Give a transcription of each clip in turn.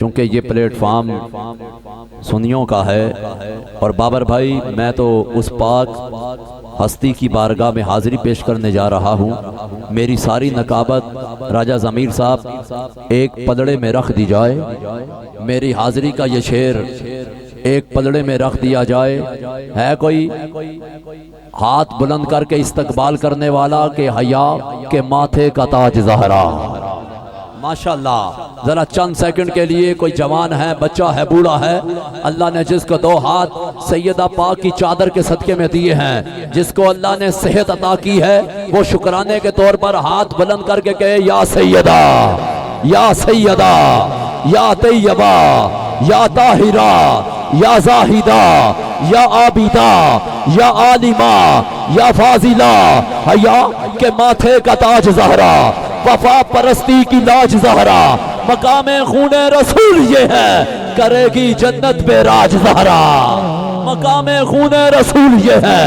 क्योंकि ये प्लेटफार्म सुन्नियों का है। और बाबर भाई, मैं तो उस पाक हस्ती की बारगाह में हाजिरी पेश करने जा रहा हूँ। मेरी सारी नकाबत राजा ज़मीर साहब एक पलड़े में रख दी जाए। मेरी हाजिरी का ये शेर एक पलड़े में रख दिया जाए। है कोई हाथ बुलंद करके इस्तकबाल करने वाला के हया के माथे का ताज ज़हरा? माशाल्लाह। जरा चंद सेकंड के लिए कोई जवान है, बच्चा है, बूढ़ा है, अल्लाह ने जिसको दो हाथ सैयदा पाक की चादर के सदके में दिए हैं, जिसको अल्लाह ने सेहत अता की है, वो शुक्राने के तौर पर हाथ बुलंद करके कहे या सैयदा, या सैयदा, या तैयबा, या ताहिरा, या जाहिदा, या आबिदा, या आलिमा, या फाजिला, हया के माथे का ताज ज़हरा, वफा परस्ती की लाज ज़हरा, मकामे खूने रसूल ये है, करेगी जन्नत पे राज ज़हरा। मकामे खूने रसूल ये है,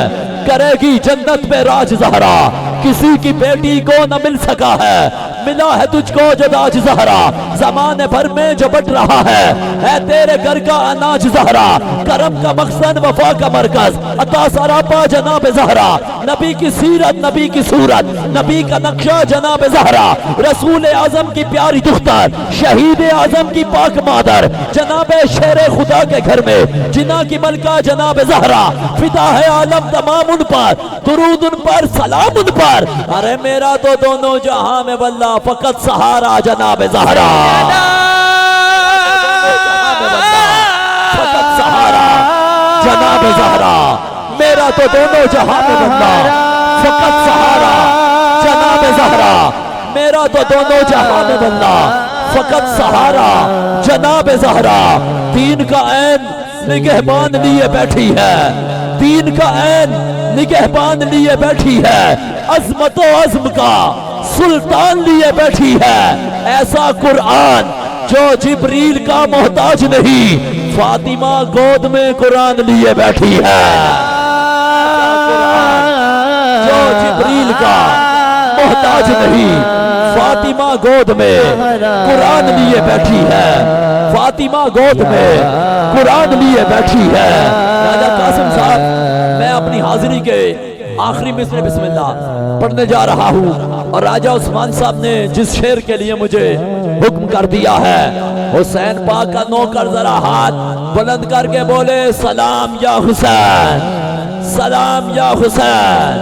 करेगी जन्नत पे राज ज़हरा। किसी की बेटी को न मिल सका है, मिला है तुझको जो ताज ज़हरा। ज़माने भर में जो बट रहा है तेरे घर का अनाज ज़हरा। करम का मकसद, वफा का मरकज, अता सरापा जनाब ज़हरा। नबी की सीरत, नबी की सूरत, नबी का नक्शा जनाब ज़हरा। रसूल आजम की प्यारी दुख्तर, शहीद आजम की पाक मादर, जनाब शेर खुदा के घर में जिना की मलका जनाब ज़हरा। फिदा है आलम तमाम उन पर, दुरूद उन पर, सलाम उन पर। अरे मेरा तो दोनों जहां में वल्ला फकत सहारा जनाब ज़हरा। फकत सहारा जनाब ज़हरा। मेरा तो दोनों जहां में वल्ला फकत सहारा जनाब ज़हरा। मेरा तो दोनों जहां में वल्ला फकत सहारा जनाब ज़हरा। दीन का ऐन निगहबान लिए बैठी है, दीन का ऐन निगहबान लिए बैठी है, अज़मत व अज़्म का सुल्तान लिए बैठी है। ऐसा कुरान जो जिब्रील का मोहताज नहीं, फातिमा गोद में कुरान लिए बैठी है। जो जिब्रील का मोहताज नहीं, फातिमा गोद में कुरान लिए बैठी है। फातिमा गोद में कुरान लिए बैठी है। राजा कासिम साहब, मैं अपनी हाजिरी के आखिरी मिसरे बिस्मिल्लाह पढ़ने जा रहा हूँ। और राजा उस्मान साहब ने जिस शेर के लिए मुझे हुक्म कर दिया है, हुसैन पाक का नौकर जरा हाथ बुलंद करके बोले सलाम या हुसैन, सलाम या हुसैन,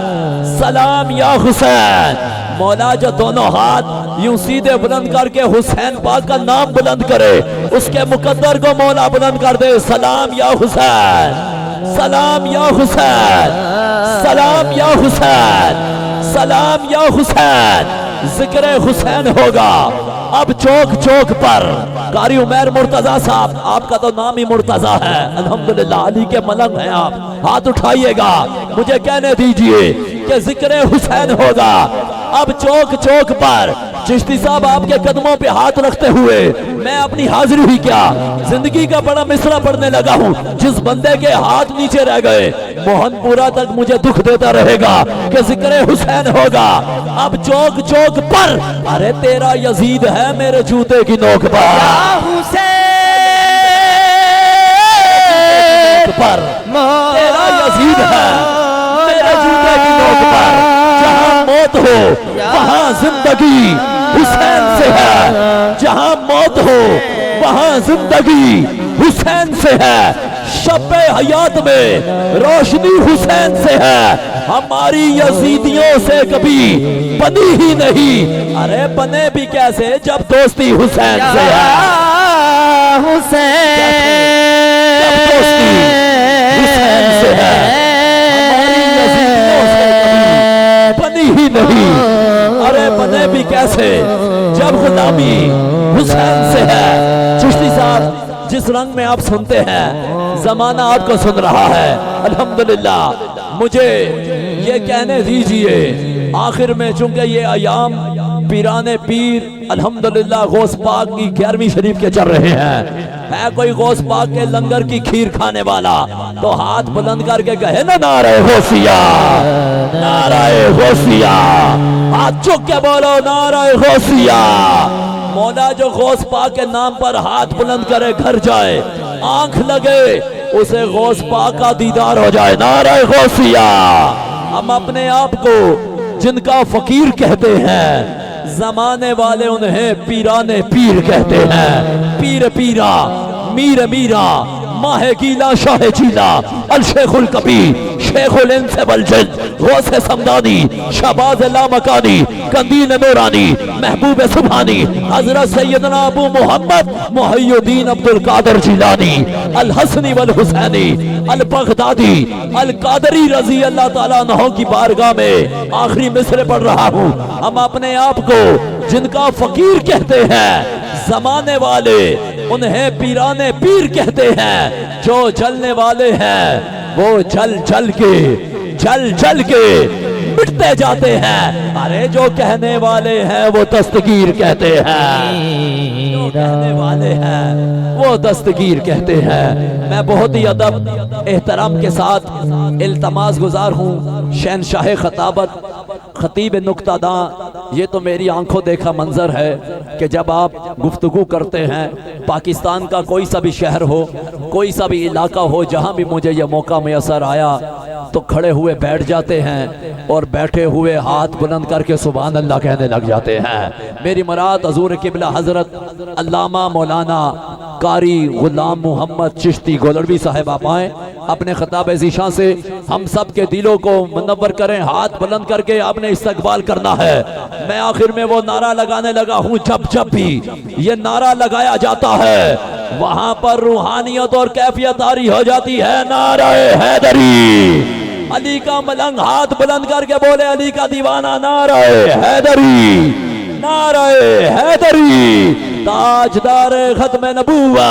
सलाम या हुसैन। मौला जो दोनों हाथ यूं सीधे बुलंद करके हुसैन पाक का नाम बुलंद करे, उसके मुकद्दर को मौला बुलंद कर दे सलाम या हुसैन, सलाम या हुसैन, सलाम या हुसैन, सलाम या हुसैन। जिक्र हुसैन होगा अब चौक चौक पर। कारी उमर मुर्तजा साहब, आपका तो नाम ही मुर्तजा है, अल्हम्दुलिल्लाह, अली के मलंग हैं आप। हाथ उठाइएगा, मुझे कहने दीजिए कि जिक्र हुसैन होगा अब चौक चौक पर। चिश्ती साहब, आपके कदमों पे हाथ रखते हुए मैं अपनी हाजिरी ही क्या, जिंदगी का बड़ा मिसरा पढ़ने लगा हूँ। जिस बंदे के हाथ नीचे रह गए, मोहनपुरा तक मुझे दुख देता रहेगा कि जिक्र हुसैन होगा अब चौक चौक पर। अरे तेरा यजीद है मेरे जूते की नोक पर, पर तेरा यजीद है मेरे जूते की नोक पर। जहां मौत हो वहां जिंदगी हुसैन से है, जहां मौत हो वहां जिंदगी हुसैन से है। शब हयात में रोशनी हुसैन से है, हमारी यजीदियों से कभी बनी ही नहीं। अरे बने भी कैसे जब दोस्ती हुसैन से है। हुसैन जब दोस्ती हुसैन से है, हमारी यजीदियों से कभी बनी ही नहीं। अरे बने भी कैसे जब गुलामी हुसैन से है। चिश्ती साहब, जिस रंग में आप सुनते हैं, जमाना आपको सुन रहा है, अल्हम्दुलिल्लाह। मुझे ये कहने दीजिए आखिर में, चूंकि ये अयाम पीराने पीर अल्हम्दुलिल्लाह गौस पाक की 11वीं शरीफ के चल रहे हैं। है कोई गौस पाक के लंगर की खीर खाने वाला तो हाथ बुलंद करके कहे ना नारे गौसिया, नारे गौसिया। हाथ चुक के बोलो नारे गौसिया, मौला जो गौस पाक के नाम पर हाथ बुलंद करे घर जाए, आंख लगे उसे गौस पाक का दीदार हो जाए। नारा गौसिया। हम अपने आप को जिनका फकीर कहते हैं, जमाने वाले उन्हें पीराने पीर कहते हैं। पीर पीरा, मीर मीरा, माहे गीला शाह चीला, अल शेखुल कबी, शेखुल इंस वल जिन, गौसे समदानी, शहबाज लामकानी, कंदील नूरानी, महबूब सुभानी, हजरत सैयदना अबू मोहम्मद मुहय्यिद्दीन अब्दुल कादिर जिलानी, अल हसनी वल हुसैनी, अल बगदादी, अल कादरी रजी अल्लाह ताला अन्हु की बारगाह में आखिरी मिसरे पढ़ रहा हूँ। हम अपने आप को जिनका फकीर कहते हैं, जमाने वाले उन्हें पीराने पीर कहते हैं। जो जलने वाले हैं वो जल जल के मिटते जाते हैं। अरे जो कहने वाले हैं वो दस्तगीर कहते हैं। जो कहने वाले हैं वो दस्तगीर कहते हैं। मैं बहुत ही अदब एहतराम के साथ इल्तमास गुजार हूँ शहनशाह खताबत खतीब नुक्तादां। ये तो मेरी आंखों देखा मंजर है कि जब आप गुफ्तगू करते हैं, पाकिस्तान का कोई सा भी शहर हो, कोई सा भी इलाका हो, जहाँ भी मुझे यह मौका मैसर आया तो खड़े हुए बैठ जाते हैं और बैठे हुए हाथ बुलंद करके सुभान अल्लाह कहने लग जाते हैं। मेरी मुराद हजूर किबला हजरत अल्लामा मौलाना कारी गुलाम मोहम्मद चिश्ती गोलड़वी साहब आप आए, अपने खिताब ज़ीशां से हम सब के दिलों को मुनव्वर करें। हाथ बुलंद करके आपने इस्तकबाल करना है। मैं आखिर में वो नारा लगाने लगा हूँ, जब जब भी ये नारा लगाया जाता है वहां पर रूहानियत और कैफियत तारी हो जाती है। नाराए हैदरी। अली का मलंग हाथ बुलंद करके बोले, अली का दीवाना। नाराए हैदरी, नाराए हैदरी, ताजदार खत्म नबूवा।